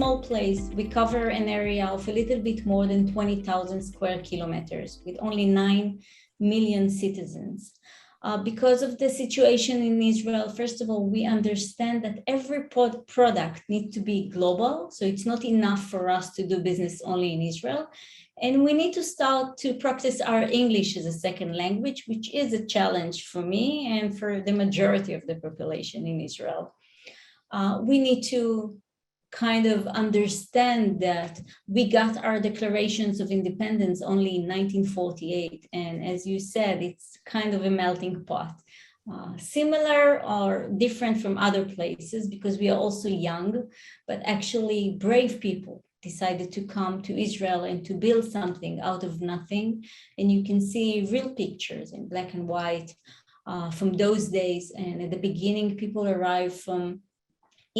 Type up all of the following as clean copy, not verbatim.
small place. We cover an area of a little bit more than 20,000 square kilometers with only 9 million citizens. Because of the situation in Israel, first of all, we understand that every product needs to be global. So it's not enough for us to do business only in Israel. And we need to start to practice our English as a second language, which is a challenge for me and for the majority of the population in Israel. We need to kind of understand that we got our declarations of independence only in 1948. And as you said, it's kind of a melting pot. Similar or different from other places because we are also young, but actually brave people decided to come to Israel and to build something out of nothing. And you can see real pictures in black and white from those days. And at the beginning, people arrived from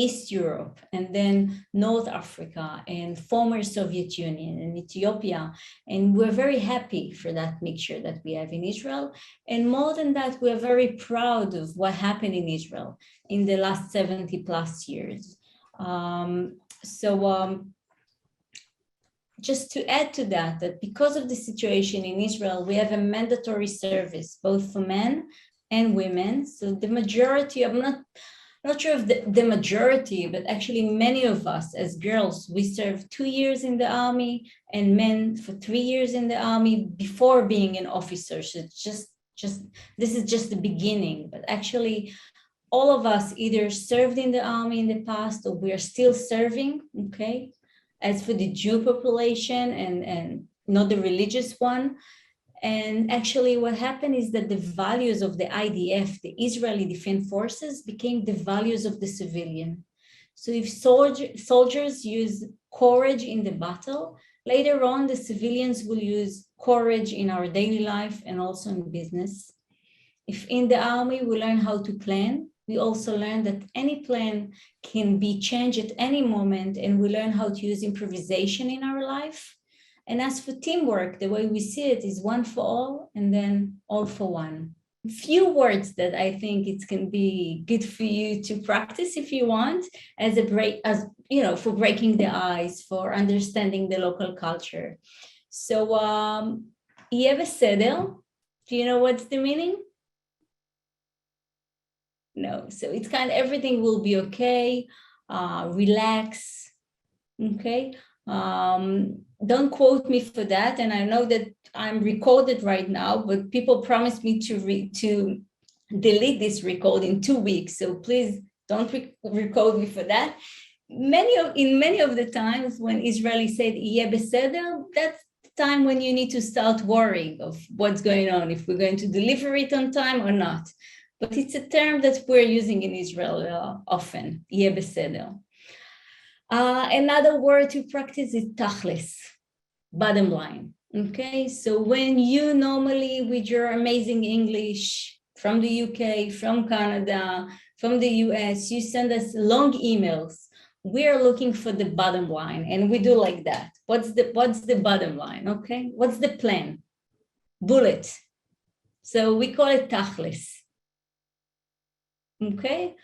East Europe and then North Africa and former Soviet Union and Ethiopia. And we're very happy for that mixture that we have in Israel. And more than that, we're very proud of what happened in Israel in the last 70 plus years. Just to add to that, that because of the situation in Israel, we have a mandatory service, both for men and women. So the majority, I'm not sure if the majority, but actually many of us as girls, we served 2 years in the army and men for 3 years in the army before being an officer. So it's just this is just the beginning, but actually all of us either served in the army in the past or we are still serving, okay? As for the Jew population and not the religious one. And actually what happened is that the values of the IDF, the Israeli Defense Forces, became the values of the civilian. So if soldiers use courage in the battle, later on the civilians will use courage in our daily life and also in business. If in the army we learn how to plan, we also learn that any plan can be changed at any moment, and we learn how to use improvisation in our life. And as for teamwork, the way we see it is one for all and then all for one. Few words that I think it can be good for you to practice if you want, as for breaking the ice, for understanding the local culture. So, Yeh Beseder, do you know what's the meaning? No, so it's kind of everything will be okay, relax, okay? Don't quote me for that, and I know that I'm recorded right now, but people promised me to delete this record in 2 weeks, so please don't record me for that. In many of the times when Israelis said Yeh Beseder, that's the time when you need to start worrying of what's going on, if we're going to deliver it on time or not. But it's a term that we're using in Israel often, Yeh Beseder. Another word to practice is tachlis, bottom line, okay? So when you normally, with your amazing English from the UK, from Canada, from the US, you send us long emails, we are looking for the bottom line, and we do like that. What's the bottom line, okay? What's the plan? Bullet. So we call it tachlis. Okay,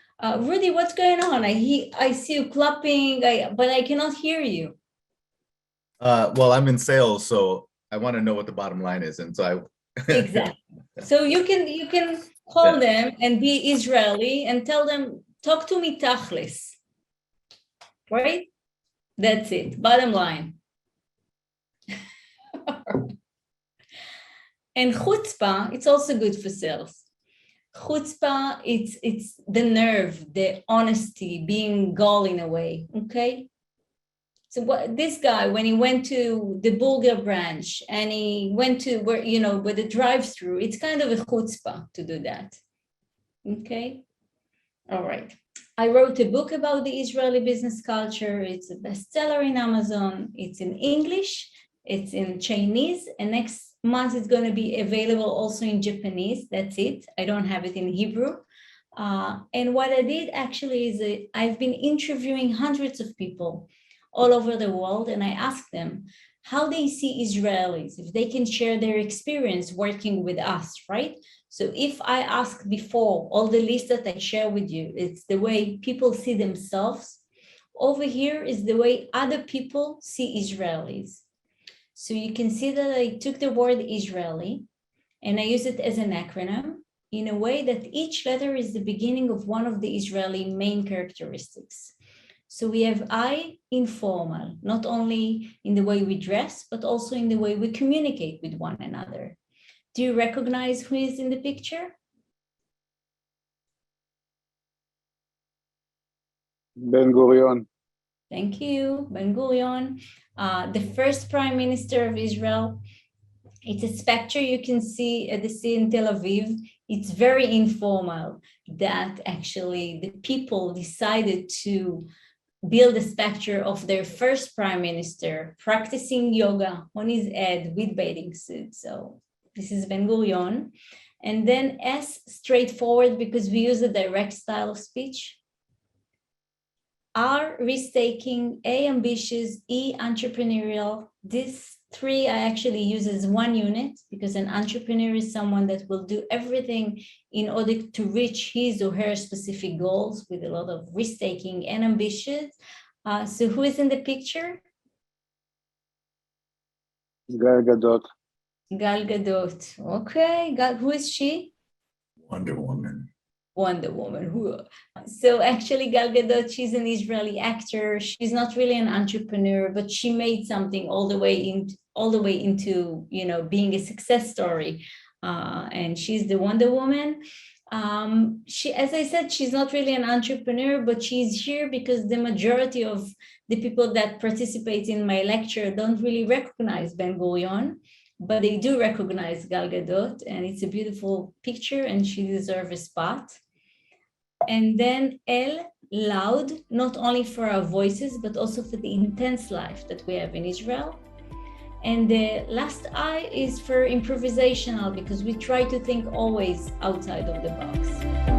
Rudy, what's going on? I see you clapping, but I cannot hear you. Well, I'm in sales, so I want to know what the bottom line is, and so I exactly. So you can call them and be Israeli and tell them, talk to me tachlis, right? That's it. Bottom line. And chutzpah, it's also good for sales. Chutzpah, it's the nerve, the honesty, being gall in a way, okay? So this guy, when he went to the burger branch and he went to where the drive-through, it's kind of a chutzpah to do that, okay? All right. I wrote a book about the Israeli business culture. It's a bestseller in Amazon. It's in English, it's in Chinese, and next month it's going to be available also in Japanese. That's it. I don't have it in Hebrew. And what I did actually is I've been interviewing hundreds of people all over the world, and I asked them how they see Israelis, if they can share their experience working with us, right? So if I asked before, all the list that I share with you, it's the way people see themselves, Over here is the way other people see Israelis. So you can see that I took the word Israeli and I use it as an acronym in a way that each letter is the beginning of one of the Israeli main characteristics. So we have I, informal, not only in the way we dress, but also in the way we communicate with one another. Do you recognize who is in the picture? Ben-Gurion. Thank you, Ben-Gurion, the first Prime Minister of Israel. It's a spectre you can see at the sea in Tel Aviv. It's very informal that actually the people decided to build a spectre of their first Prime Minister practicing yoga on his head with bathing suit. So this is Ben-Gurion. And then S, straightforward, because we use a direct style of speech. R, risk-taking, A, ambitious, E, entrepreneurial. These three I actually use as one unit because an entrepreneur is someone that will do everything in order to reach his or her specific goals with a lot of risk-taking and ambitious. So who is in the picture? Gal Gadot. Gal Gadot. Okay, who is she? Wonder Woman. Wonder Woman. So actually Gal Gadot, she's an Israeli actor. She's not really an entrepreneur, but she made something all the way into being a success story. And she's the Wonder Woman. She, as I said, she's not really an entrepreneur, but she's here because the majority of the people that participate in my lecture don't really recognize Ben-Gurion, but they do recognize Gal Gadot, and it's a beautiful picture, and she deserves a spot. And then L, loud, not only for our voices, but also for the intense life that we have in Israel. And the last I is for improvisational, because we try to think always outside of the box.